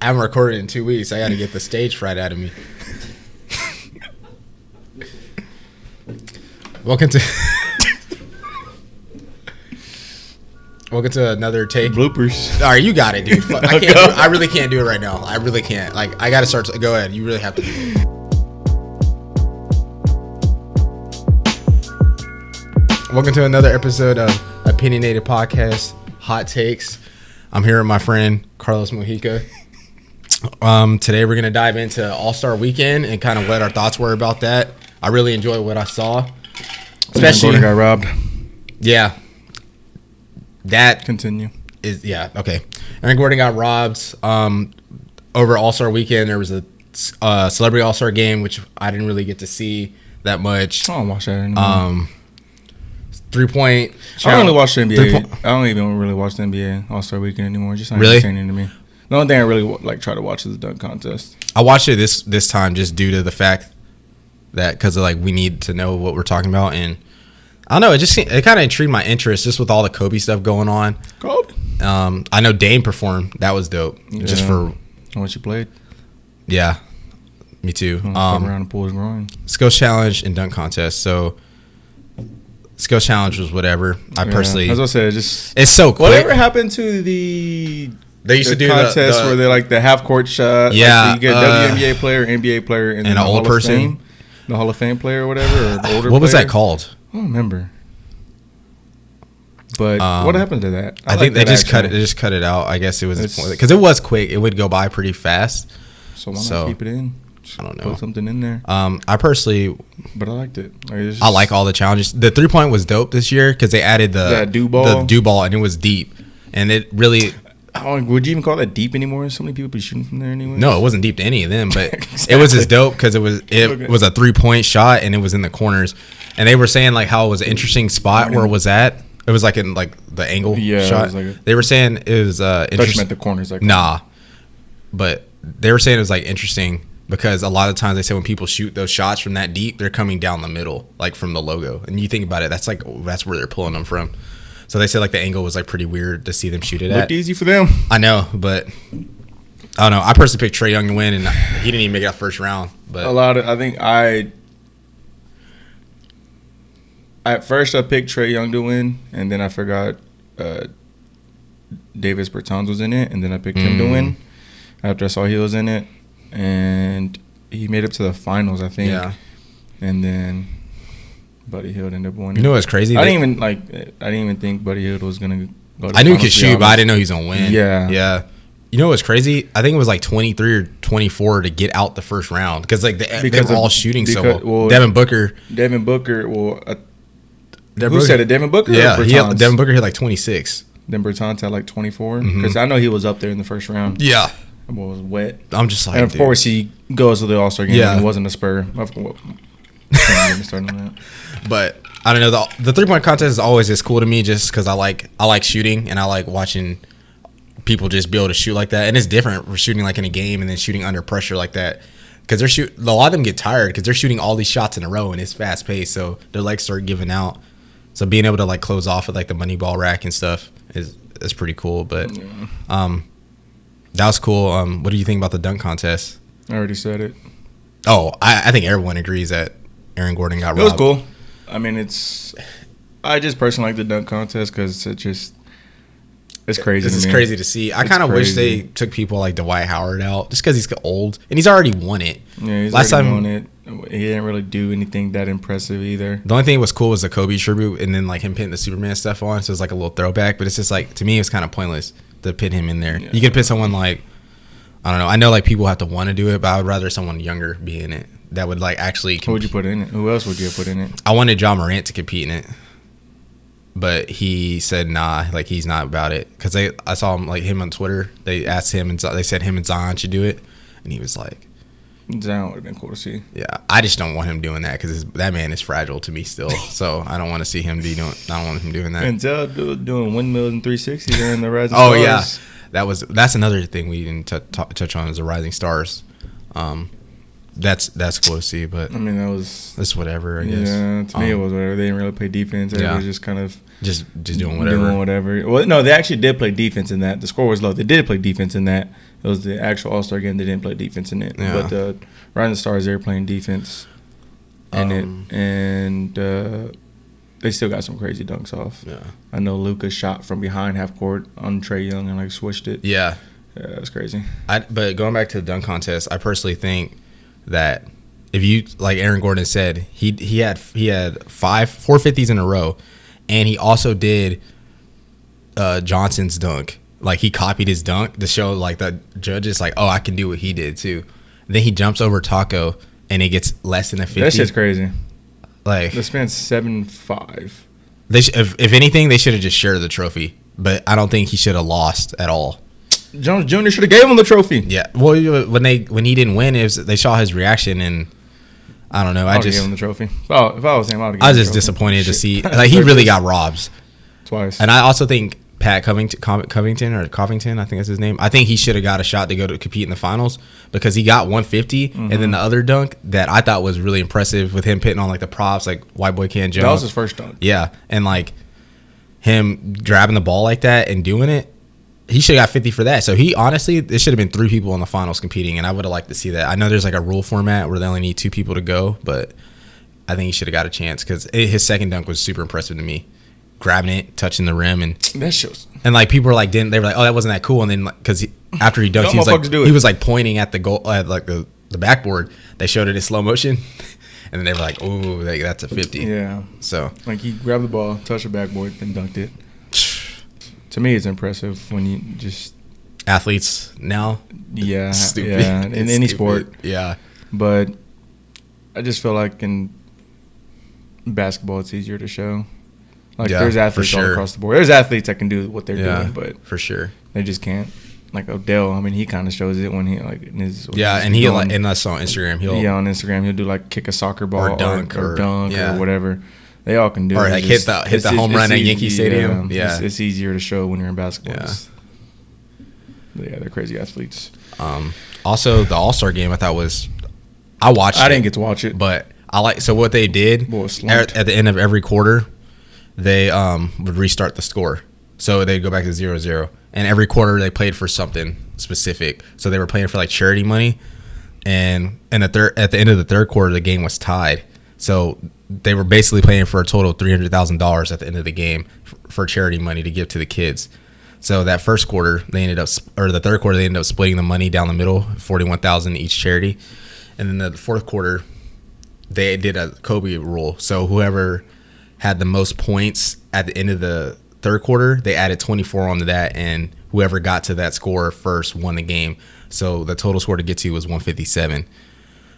haven't recorded in 2 weeks. I got to get the stage fright out of me. Welcome to another take. Bloopers. All right, you got it, dude. I really can't do it right now. I really can't. Like, I got to start. Go ahead. You really have to do it. Welcome to another episode of Opinionated Podcast, Hot Takes. I'm here with my friend, Carlos Mojica. Today we're going to dive into All-Star Weekend and kind of what our thoughts were about that. I really enjoyed what I saw. Especially, Aaron Gordon got robbed. Yeah. That Continue. Okay. Aaron Gordon got robbed. Over All-Star Weekend, there was a Celebrity All-Star game, which I didn't really get to see that much. I don't watch that anymore. 3-point. I don't really watch the NBA. I don't even really watch the NBA All-Star Weekend anymore. Just not entertaining to me. The only thing I really try to watch is the dunk contest. I watched it this time just due to the fact that because we need to know what we're talking about, and I don't know, it kind of intrigued my interest just with all the Kobe stuff going on. Kobe. I know Dame performed. That was dope. Yeah. Just for what you played. Yeah, me too. Around and pull his groin. Skills challenge and dunk contest. So skills challenge was whatever. I personally, as I said, it's so quick. Whatever happened to they used to do contest where they the half court shot. Yeah, you get WNBA player, NBA player, and then an old person, the Hall of Fame player or whatever. Or older what was that called? I don't remember. But what happened to that? I think they just cut it. They just cut it out. I guess it was because it was quick. It would go by pretty fast. So why not keep it in? I don't know. Put something in there. I personally, but I liked it. I like all the challenges. The 3-point was dope this year because they added the dew ball, and it was deep, and it really. Would you even call that deep anymore? So many people be shooting from there anyway. No, it wasn't deep to any of them, but exactly. It was as dope because it was a 3-point shot and it was in the corners, and they were saying how it was an interesting spot where it was at. It was in the angle shot. They were saying it was interesting. At the corners, nah, but they were saying it was interesting because a lot of times they say when people shoot those shots from that deep, they're coming down the middle, from the logo, and you think about it, that's where they're pulling them from. So they said the angle was pretty weird to see them shoot it at. Looked easy for them. I know, but I don't know. I personally picked Trae Young to win, and he didn't even make it out first round. But at first I picked Trae Young to win, and then I forgot Davis Bertans was in it, and then I picked him to win after I saw he was in it, and he made it to the finals, I think. Yeah. And then Buddy Hield ended up winning. You know what's crazy? I didn't even think Buddy Hield was gonna go. I knew he could shoot, but I didn't know he was gonna win. Yeah. Yeah. You know what's crazy? I think it was 23 or 24 to get out the first round because they were all shooting so well. Devin Booker. Who said it? Devin Booker? Yeah, Devin Booker hit 26. Then Bertans had 24 because I know he was up there in the first round. Yeah. That boy was wet. I'm just and of course he goes to the All-Star game and it wasn't a Spur. But I don't know, the 3-point contest is always as cool to me just because I like shooting and I like watching people just be able to shoot like that, and it's different for shooting in a game and then shooting under pressure like that because a lot of them get tired because they're shooting all these shots in a row and it's fast paced, so their legs start giving out. So being able to close off with the money ball rack and stuff is pretty cool. But that was cool. What do you think about the dunk contest? I already said it. Oh, I think everyone agrees that Aaron Gordon got robbed. It was cool. I mean, I just personally like the dunk contest because it's crazy. This is crazy to see. I kind of wish they took people like Dwight Howard out just because he's old and he's already won it. Yeah, he's already won it. He didn't really do anything that impressive either. The only thing that was cool was the Kobe tribute and then him putting the Superman stuff on, so it's a little throwback. But it's just to me, it's kind of pointless to put him in there. Yeah. You could put someone I don't know. I know people have to want to do it, but I would rather someone younger be in it that would actually. Who would you put in it? Who else would you put in it? I wanted John Morant to compete in it, but he said nah, he's not about it because I saw him him on Twitter. They asked him and they said him and Zion should do it, and he was like. Zion would have been cool to see. Yeah, I just don't want him doing that because that man is fragile to me still. So I don't want to see him I don't want him doing that. And doing windmills and 360 during the Rising Stars. Oh yeah, that's another thing we didn't touch on is the Rising Stars. That's cool to see, but I mean that's whatever. I guess. Yeah, to me it was whatever. They didn't really play defense. It was just kind of Just doing whatever. Doing whatever. Well, no, they actually did play defense in that. The score was low. They did play defense in that. It was the actual All-Star game. They didn't play defense in it. Yeah. But Rising Stars, they were playing defense in it. And they still got some crazy dunks off. Yeah. I know Luka shot from behind half court on Trae Young and, like, switched it. Yeah. Yeah, that's crazy. But going back to the dunk contest, I personally think that if you, like Aaron Gordon said, he had 450s in a row, and he also did Johnson's dunk. Like, he copied his dunk to show, like, the judges, like, oh, I can do what he did too. Then he jumps over Taco, and it gets less than a 50. That shit's crazy. Like, the span's 7'5". If anything, they should have just shared the trophy. But I don't think he should have lost at all. Jones Jr. should have gave him the trophy. Yeah. Well, when he didn't win, they saw his reaction, and I don't know. I just gave him the trophy. If I was him, I would have. I was just disappointed to see, like, he really got robbed twice. And I also think Pat Covington, I think that's his name. I think he should have got a shot to go to compete in the finals because he got 150, and then the other dunk that I thought was really impressive with him pitting on, like, the props, like white boy can't jump. That was his first dunk. Yeah, and like him grabbing the ball like that and doing it, he should have got 50 for that. So he honestly, there should have been 3 people in the finals competing, and I would have liked to see that. I know there's like a rule format where they only need 2 people to go, but I think he should have got a chance because his second dunk was super impressive to me. Grabbing it, touching the rim, and that shows. And like people were like, they were like, oh, that wasn't that cool. And then because after he dunked, he was like pointing at the goal, at like the backboard. They showed it in slow motion, and then they were like, oh, that's a 50. Yeah. So like he grabbed the ball, touched the backboard, and dunked it. To me, it's impressive when you just athletes now. Yeah, stupid. Yeah, in any sport. Yeah, but I just feel like in basketball, it's easier to show. Like, there's athletes all across the board. There's athletes that can do what they're doing, but for sure they just can't. Like Odell, I mean, he kind of shows it when he like in his and he like, and that's on Instagram. On Instagram he'll do like kick a soccer ball or dunk or whatever. They all can do or it. like hit the home run at Yankee Stadium. Yeah, it's easier to show when you're in basketball. Yeah, they're crazy athletes. Also, the All-Star game I thought I watched. I didn't get to watch it, but I like. So what they did at the end of every quarter, they would restart the score. So they'd go back to 0-0. And every quarter they played for something specific. So they were playing for like charity money. And at the end of the third quarter, the game was tied. So they were basically playing for a total of $300,000 at the end of the game for charity money to give to the kids. So that first quarter, the third quarter, they ended up splitting the money down the middle, $41,000 each charity. And then the fourth quarter, they did a Kobe rule. So whoever had the most points at the end of the third quarter, they added 24 onto that, and whoever got to that score first won the game. So the total score to get to was 157.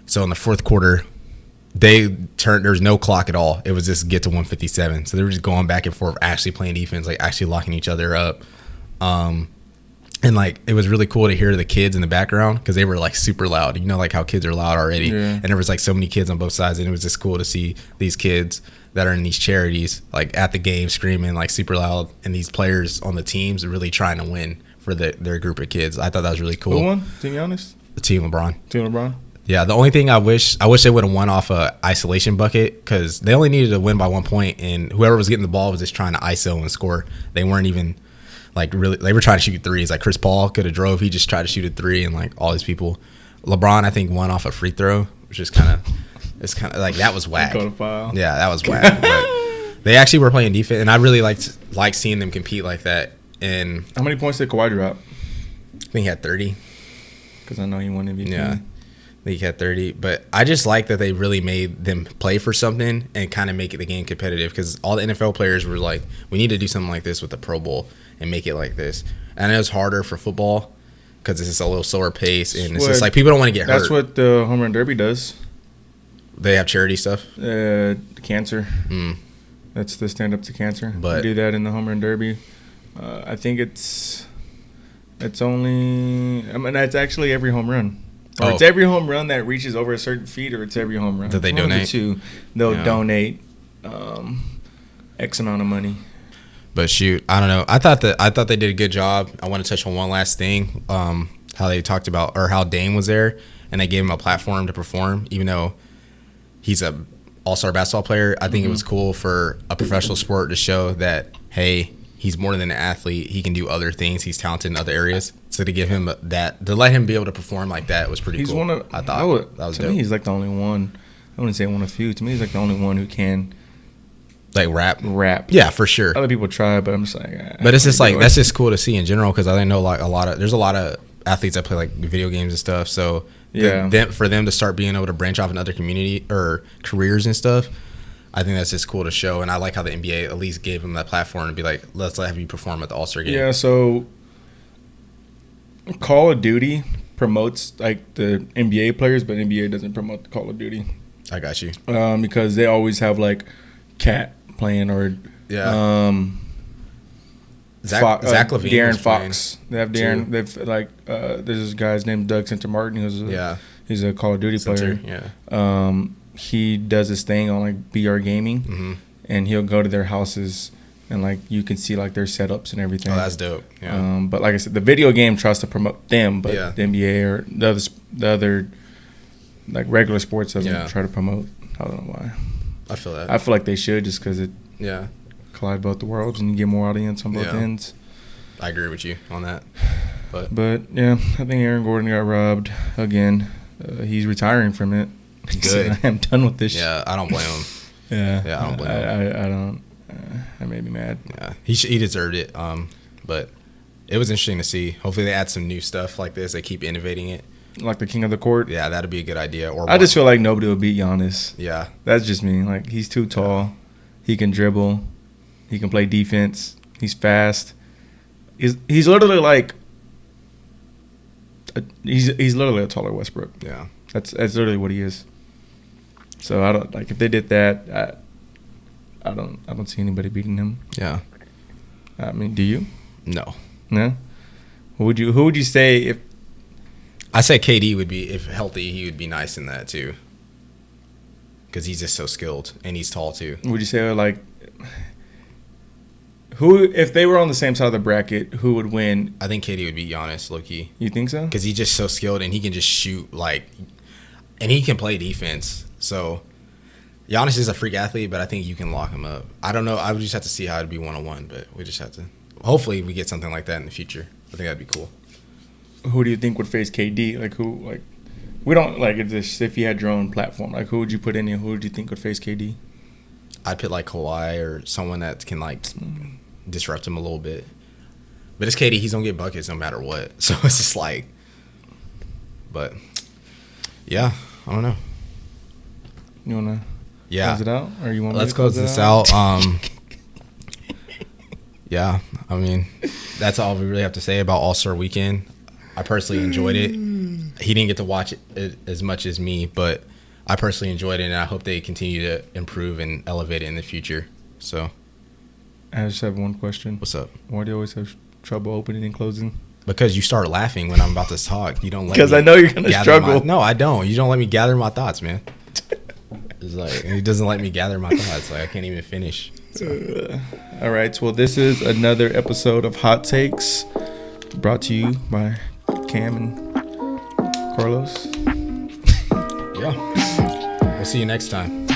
So in the fourth quarter, there was no clock at all. It was just get to 157. So they were just going back and forth, actually playing defense, like actually locking each other up. And like it was really cool to hear the kids in the background because they were like super loud. You know, like how kids are loud already. Yeah. And there was like so many kids on both sides, and it was just cool to see these kids that are in these charities like at the game screaming like super loud, and these players on the teams are really trying to win for their group of kids. I thought that was really cool. Who won? Team Giannis? Team LeBron. Team LeBron? Yeah, the only thing I wish they would have won off a isolation bucket because they only needed to win by 1 point, and whoever was getting the ball was just trying to ISO and score. They weren't even like really. They were trying to shoot threes. Like Chris Paul could have drove. He just tried to shoot a three, and like all these people. LeBron, I think, won off a free throw, which is kind of like that was whack. Yeah, that was whack. But they actually were playing defense, and I really liked seeing them compete like that. And how many points did Kawhi drop? I think he had 30. Because I know he won MVP. Yeah. I think he had 30, but I just like that they really made them play for something and kind of make the game competitive because all the NFL players were like, we need to do something like this with the Pro Bowl and make it like this. And it was harder for football because it's just a little slower pace, and it's just like people don't want to get hurt. That's what the Home Run Derby does. They have charity stuff? Cancer. That's the stand up to cancer. But they do that in the Home Run Derby. I think it's actually every home run. Or it's every home run that reaches over a certain feet, or it's every home run that they donate. They'll donate X amount of money. But shoot, I don't know. I thought they did a good job. I want to touch on one last thing. How they talked about, or how Dame was there, and they gave him a platform to perform, even though he's a all-star basketball player, I think it was cool for a professional sport to show that, hey, he's more than an athlete. He can do other things. He's talented in other areas. So to give him that, to let him be able to perform like that was pretty cool. I thought that was to dope. me, he's like the only one. I wouldn't say one of few. To me, he's like the only one who can like rap. Yeah, for sure. Other people try, but I'm just like. But it's just like that's just cool to see in general because I know like there's a lot of athletes that play like video games and stuff. So for them to start being able to branch off in other community or careers and stuff, I think that's just cool to show. And I like how the NBA at least gave them that platform to be like, let's have you perform at the All-Star game. Yeah. So Call of Duty promotes like the NBA players, but NBA doesn't promote the Call of Duty. I got you. Because they always have like Cat playing or Zach LaVine, De'Aaron Fox. They have De'Aaron. They've like there's this guy's named Doug Centermartin who's he's a Call of Duty player. Yeah. He does this thing on like BR Gaming, and he'll go to their houses and like you can see like their setups and everything. Oh, that's dope. Yeah. But like I said, the video game tries to promote them, but the NBA or the other like regular sports doesn't try to promote. I don't know why. I feel that. I feel like they should just because it collide both the worlds and you get more audience on both ends. I agree with you on that. But yeah, I think Aaron Gordon got robbed again. He's retiring from it. Good. I am done with this. Yeah, I don't blame him. Yeah, I don't blame him. I don't. That made me mad. Yeah, he deserved it. But it was interesting to see. Hopefully they add some new stuff like this. They keep innovating it. Like the king of the court. Yeah, that'd be a good idea. Or I just feel like nobody will beat Giannis. Yeah, that's just me. Like he's too tall. He can dribble. He can play defense. He's fast. He's literally like. He's literally a taller Westbrook. Yeah, that's literally what he is. So I don't like if they did that. I don't see anybody beating him. Yeah. I mean, do you? No. No. Who would you say if? I say KD would be, if healthy, he would be nice in that too. Because he's just so skilled and he's tall too. Would you say like who, if they were on the same side of the bracket, who would win? I think KD would beat Giannis, low key. You think so? Because he's just so skilled and he can just shoot and he can play defense. So Giannis is a freak athlete, but I think you can lock him up. I don't know. I would just have to see how it'd be 1-on-1, but we just have to. Hopefully, we get something like that in the future. I think that'd be cool. Who do you think would face KD? Like who? Like we don't like if you had your own platform. Like who would you put in here? Who would you think would face KD? I'd put like Kawhi or someone that can like disrupt him a little bit. But it's KD. He's gonna get buckets no matter what. So it's just like. But yeah, I don't know. You wanna? Yeah. Close it out, or you want? Let's close this out. Yeah, I mean, that's all we really have to say about All-Star Weekend. I personally enjoyed it. He didn't get to watch it as much as me, but I personally enjoyed it, and I hope they continue to improve and elevate it in the future. So, I just have one question. What's up? Why do you always have trouble opening and closing? Because you start laughing when I'm about to talk. You don't let. Because I know you're gonna struggle. No, I don't. You don't let me gather my thoughts, man. It's like he doesn't let me gather my thoughts. Like I can't even finish. So. All right. Well, this is another episode of Hot Takes, brought to you by Cam and Carlos. Yeah. We'll see you next time.